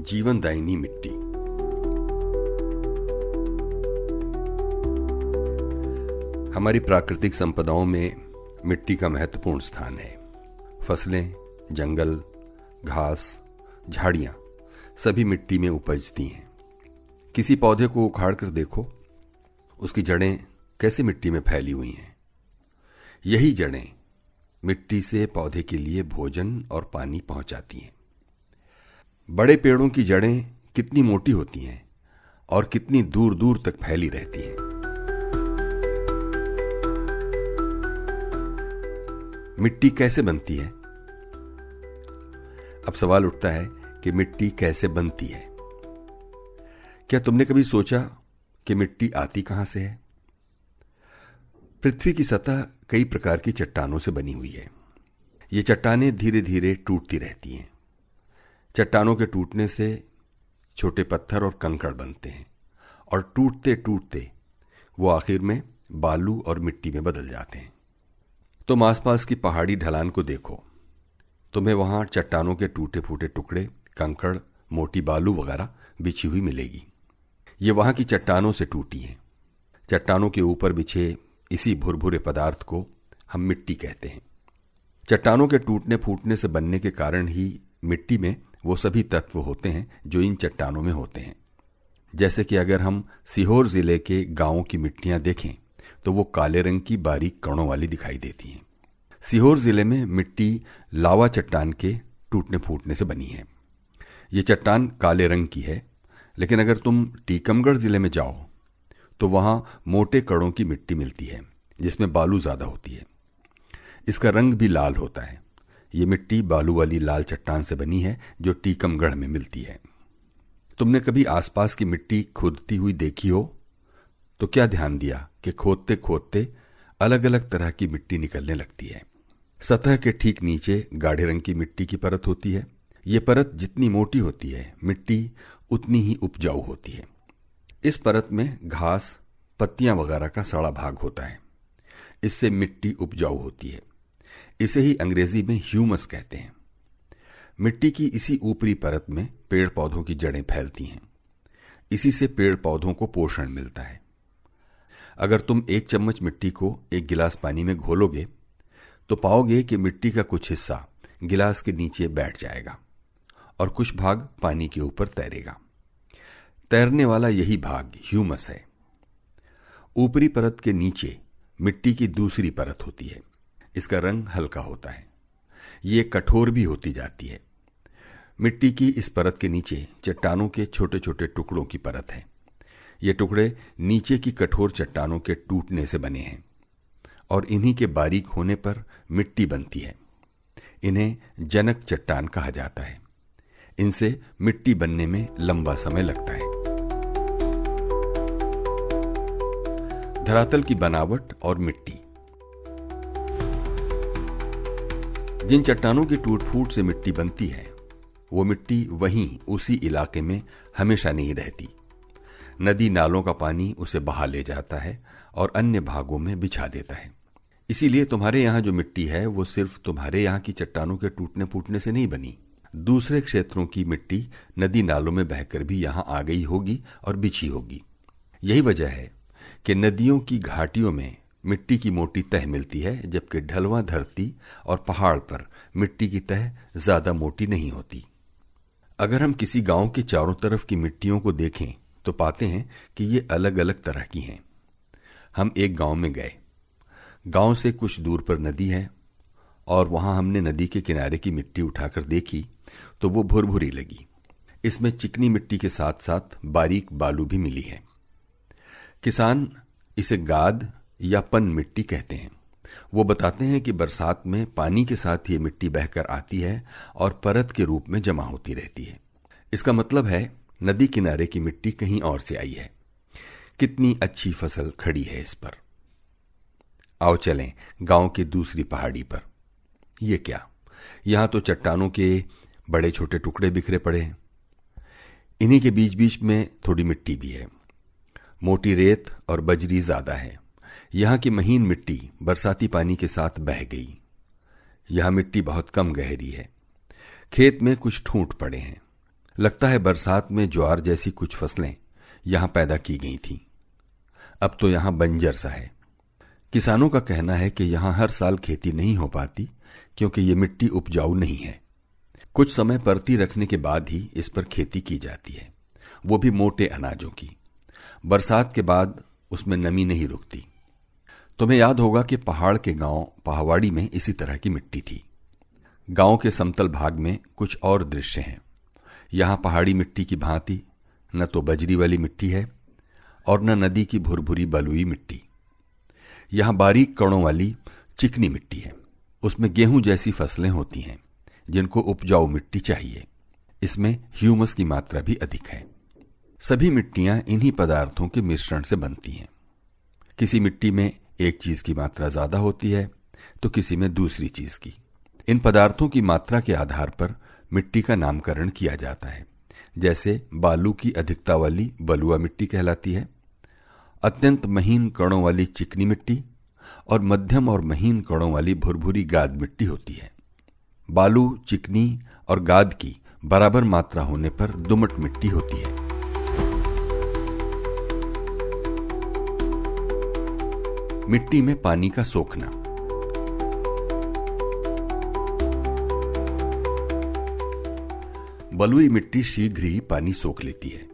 जीवनदायिनी मिट्टी। हमारी प्राकृतिक संपदाओं में मिट्टी का महत्वपूर्ण स्थान है। फसलें, जंगल, घास, झाड़ियां सभी मिट्टी में उपजती हैं। किसी पौधे को उखाड़ कर देखो, उसकी जड़ें कैसे मिट्टी में फैली हुई हैं। यही जड़ें मिट्टी से पौधे के लिए भोजन और पानी पहुंचाती हैं। बड़े पेड़ों की जड़ें कितनी मोटी होती हैं और कितनी दूर दूर तक फैली रहती हैं। मिट्टी कैसे बनती है? अब सवाल उठता है कि मिट्टी कैसे बनती है। क्या तुमने कभी सोचा कि मिट्टी आती कहां से है? पृथ्वी की सतह कई प्रकार की चट्टानों से बनी हुई है। ये चट्टानें धीरे धीरे टूटती रहती हैं। चट्टानों के टूटने से छोटे पत्थर और कंकड़ बनते हैं और टूटते टूटते वो आखिर में बालू और मिट्टी में बदल जाते हैं। तुम आसपास की पहाड़ी ढलान को देखो, तुम्हें वहां चट्टानों के टूटे फूटे टुकड़े, कंकड़, मोटी बालू वगैरह बिछी हुई मिलेगी। ये वहां की चट्टानों से टूटी हैं। चट्टानों के ऊपर बिछे इसी भुरभुरे पदार्थ को हम मिट्टी कहते हैं। चट्टानों के टूटने फूटने से बनने के कारण ही मिट्टी में वो सभी तत्व होते हैं जो इन चट्टानों में होते हैं। जैसे कि अगर हम सीहोर जिले के गांवों की मिट्टियां देखें तो वो काले रंग की बारीक कणों वाली दिखाई देती हैं। सीहोर जिले में मिट्टी लावा चट्टान के टूटने फूटने से बनी है। ये चट्टान काले रंग की है, लेकिन अगर तुम टीकमगढ़ जिले में जाओ तो वहां मोटे कणों की मिट्टी मिलती है जिसमें बालू ज्यादा होती है। इसका रंग भी लाल होता है। ये मिट्टी बालू वाली लाल चट्टान से बनी है जो टीकमगढ़ में मिलती है। तुमने कभी आसपास की मिट्टी खोदती हुई देखी हो तो क्या ध्यान दिया कि खोदते खोदते अलग अलग तरह की मिट्टी निकलने लगती है। सतह के ठीक नीचे गाढ़े रंग की मिट्टी की परत होती है। ये परत जितनी मोटी होती है, मिट्टी उतनी ही उपजाऊ होती है। इस परत में घास, पत्तियां वगैरह का सड़ा भाग होता है। इससे मिट्टी उपजाऊ होती है। इसे ही अंग्रेजी में ह्यूमस कहते हैं। मिट्टी की इसी ऊपरी परत में पेड़ पौधों की जड़ें फैलती हैं। इसी से पेड़ पौधों को पोषण मिलता है। अगर तुम 1 चम्मच मिट्टी को 1 गिलास पानी में घोलोगे तो पाओगे कि मिट्टी का कुछ हिस्सा गिलास के नीचे बैठ जाएगा और कुछ भाग पानी के ऊपर तैरेगा। तैरने वाला यही भाग ह्यूमस है। ऊपरी परत के नीचे मिट्टी की दूसरी परत होती है। इसका रंग हल्का होता है। ये कठोर भी होती जाती है। मिट्टी की इस परत के नीचे चट्टानों के छोटे छोटे टुकड़ों की परत है। ये टुकड़े नीचे की कठोर चट्टानों के टूटने से बने हैं और इन्हीं के बारीक होने पर मिट्टी बनती है। इन्हें जनक चट्टान कहा जाता है। इनसे मिट्टी बनने में लंबा समय लगता है। धरातल की बनावट और मिट्टी। जिन चट्टानों की टूट फूट से मिट्टी बनती है वो मिट्टी वहीं उसी इलाके में हमेशा नहीं रहती। नदी नालों का पानी उसे बहा ले जाता है और अन्य भागों में बिछा देता है। इसीलिए तुम्हारे यहां जो मिट्टी है वो सिर्फ तुम्हारे यहां की चट्टानों के टूटने फूटने से नहीं बनी। दूसरे क्षेत्रों की मिट्टी नदी नालों में बहकर भी यहां आ गई होगी और बिछी होगी। यही वजह है कि नदियों की घाटियों में मिट्टी की मोटी तह मिलती है, जबकि ढलवां धरती और पहाड़ पर मिट्टी की तह ज्यादा मोटी नहीं होती। अगर हम किसी गांव के चारों तरफ की मिट्टियों को देखें तो पाते हैं कि ये अलग अलग तरह की हैं। हम एक गांव में गए। गांव से कुछ दूर पर नदी है और वहां हमने नदी के किनारे की मिट्टी उठाकर देखी तो वो भुरभुरी लगी। इसमें चिकनी मिट्टी के साथ साथ बारीक बालू भी मिली है। किसान इसे गाद या पन मिट्टी कहते हैं। वो बताते हैं कि बरसात में पानी के साथ ये मिट्टी बहकर आती है और परत के रूप में जमा होती रहती है। इसका मतलब है नदी किनारे की मिट्टी कहीं और से आई है। कितनी अच्छी फसल खड़ी है इस पर। आओ चलें गांव की दूसरी पहाड़ी पर। ये क्या, यहां तो चट्टानों के बड़े छोटे टुकड़े बिखरे पड़े हैं। इन्हीं के बीच बीच में थोड़ी मिट्टी भी है। मोटी रेत और बजरी ज्यादा है। यहां की महीन मिट्टी बरसाती पानी के साथ बह गई। यहां मिट्टी बहुत कम गहरी है। खेत में कुछ ठूंठ पड़े हैं। लगता है बरसात में ज्वार जैसी कुछ फसलें यहां पैदा की गई थीं। अब तो यहां बंजर सा है। किसानों का कहना है कि यहां हर साल खेती नहीं हो पाती क्योंकि ये मिट्टी उपजाऊ नहीं है। कुछ समय परती रखने के बाद ही इस पर खेती की जाती है, वो भी मोटे अनाजों की। बरसात के बाद उसमें नमी नहीं रुकती। तुम्हें याद होगा कि पहाड़ के गांव पहावाड़ी में इसी तरह की मिट्टी थी। गांव के समतल भाग में कुछ और दृश्य हैं। यहां पहाड़ी मिट्टी की भांति न तो बजरी वाली मिट्टी है और न नदी की भुरभुरी बलुई मिट्टी। यहां बारीक कणों वाली चिकनी मिट्टी है। उसमें गेहूं जैसी फसलें होती हैं जिनको उपजाऊ मिट्टी चाहिए। इसमें ह्यूमस की मात्रा भी अधिक है। सभी मिट्टियां इन्हीं पदार्थों के मिश्रण से बनती हैं। किसी मिट्टी में एक चीज की मात्रा ज्यादा होती है तो किसी में दूसरी चीज की। इन पदार्थों की मात्रा के आधार पर मिट्टी का नामकरण किया जाता है। जैसे बालू की अधिकता वाली बलुआ मिट्टी कहलाती है, अत्यंत महीन कणों वाली चिकनी मिट्टी और मध्यम और महीन कणों वाली भुरभुरी गाद मिट्टी होती है। बालू, चिकनी और गाद की बराबर मात्रा होने पर दोमट मिट्टी होती है। मिट्टी में पानी का सोखना। बलुई मिट्टी शीघ्र ही पानी सोख लेती है।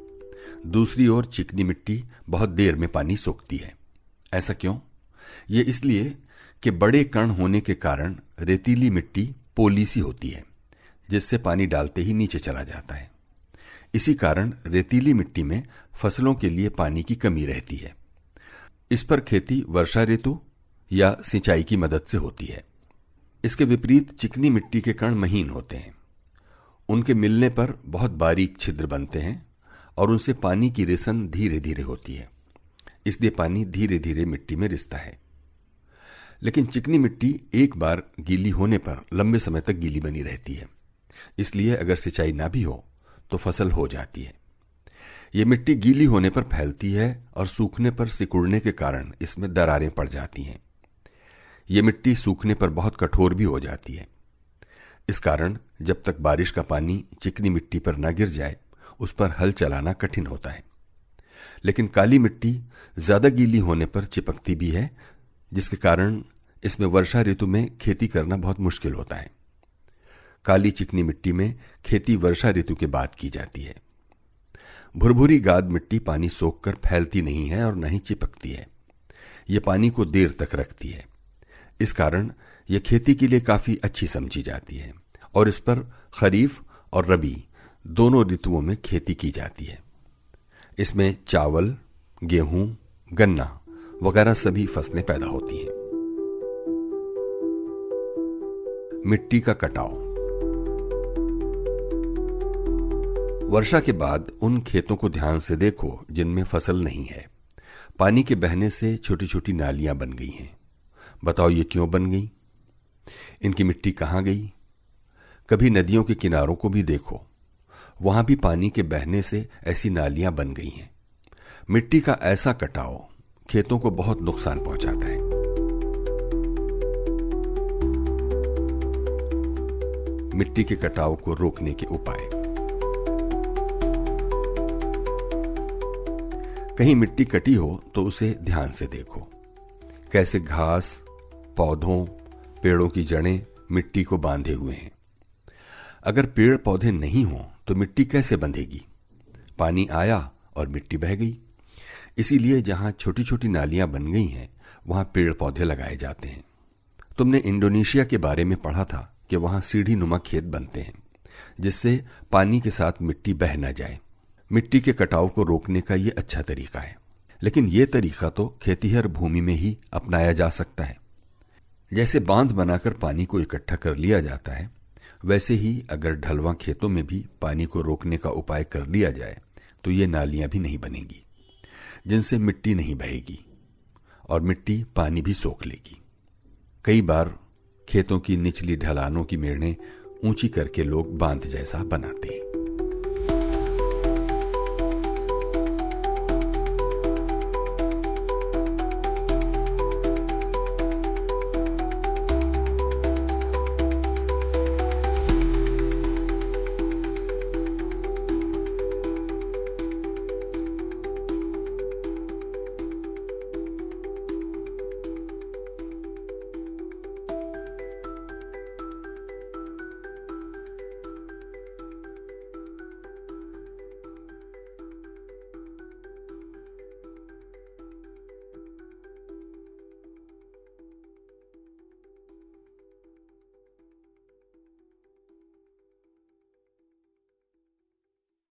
दूसरी ओर चिकनी मिट्टी बहुत देर में पानी सोखती है। ऐसा क्यों? ये इसलिए कि बड़े कण होने के कारण रेतीली मिट्टी पोली सी होती है, जिससे पानी डालते ही नीचे चला जाता है। इसी कारण रेतीली मिट्टी में फसलों के लिए पानी की कमी रहती है। इस पर खेती वर्षा ऋतु या सिंचाई की मदद से होती है। इसके विपरीत चिकनी मिट्टी के कण महीन होते हैं। उनके मिलने पर बहुत बारीक छिद्र बनते हैं और उनसे पानी की रिसन धीरे धीरे होती है। इसलिए पानी धीरे धीरे मिट्टी में रिसता है। लेकिन चिकनी मिट्टी एक बार गीली होने पर लंबे समय तक गीली बनी रहती है। इसलिए अगर सिंचाई ना भी हो तो फसल हो जाती है। ये मिट्टी गीली होने पर फैलती है और सूखने पर सिकुड़ने के कारण इसमें दरारें पड़ जाती हैं। ये मिट्टी सूखने पर बहुत कठोर भी हो जाती है। इस कारण जब तक बारिश का पानी चिकनी मिट्टी पर न गिर जाए उस पर हल चलाना कठिन होता है। लेकिन काली मिट्टी ज्यादा गीली होने पर चिपकती भी है, जिसके कारण इसमें वर्षा ऋतु में खेती करना बहुत मुश्किल होता है। काली चिकनी मिट्टी में खेती वर्षा ऋतु के बाद की जाती है। भुरभुरी गाद मिट्टी पानी सोखकर फैलती नहीं है और न ही चिपकती है। ये पानी को देर तक रखती है। इस कारण यह खेती के लिए काफी अच्छी समझी जाती है और इस पर खरीफ और रबी दोनों ऋतुओं में खेती की जाती है। इसमें चावल, गेहूं, गन्ना वगैरह सभी फसलें पैदा होती हैं। मिट्टी का कटाव। वर्षा के बाद उन खेतों को ध्यान से देखो जिनमें फसल नहीं है। पानी के बहने से छोटी छोटी नालियां बन गई हैं। बताओ ये क्यों बन गई? इनकी मिट्टी कहां गई? कभी नदियों के किनारों को भी देखो, वहां भी पानी के बहने से ऐसी नालियां बन गई हैं। मिट्टी का ऐसा कटाव खेतों को बहुत नुकसान पहुंचाता है। मिट्टी के कटाव को रोकने के उपाय। कहीं मिट्टी कटी हो तो उसे ध्यान से देखो। कैसे घास, पौधों, पेड़ों की जड़ें मिट्टी को बांधे हुए हैं। अगर पेड़ पौधे नहीं हों तो मिट्टी कैसे बंधेगी? पानी आया और मिट्टी बह गई। इसीलिए जहां छोटी छोटी नालियां बन गई हैं वहां पेड़ पौधे लगाए जाते हैं। तुमने इंडोनेशिया के बारे में पढ़ा था कि वहां सीढ़ी नुमा खेत बनते हैं, जिससे पानी के साथ मिट्टी बह न जाए। मिट्टी के कटाव को रोकने का ये अच्छा तरीका है। लेकिन ये तरीका तो खेतीहर भूमि में ही अपनाया जा सकता है। जैसे बांध बनाकर पानी को इकट्ठा कर लिया जाता है, वैसे ही अगर ढलवां खेतों में भी पानी को रोकने का उपाय कर लिया जाए तो ये नालियां भी नहीं बनेगी, जिनसे मिट्टी नहीं बहेगी और मिट्टी पानी भी सोख लेगी। कई बार खेतों की निचली ढलानों की मेड़ें ऊंची करके लोग बांध जैसा बनाते हैं।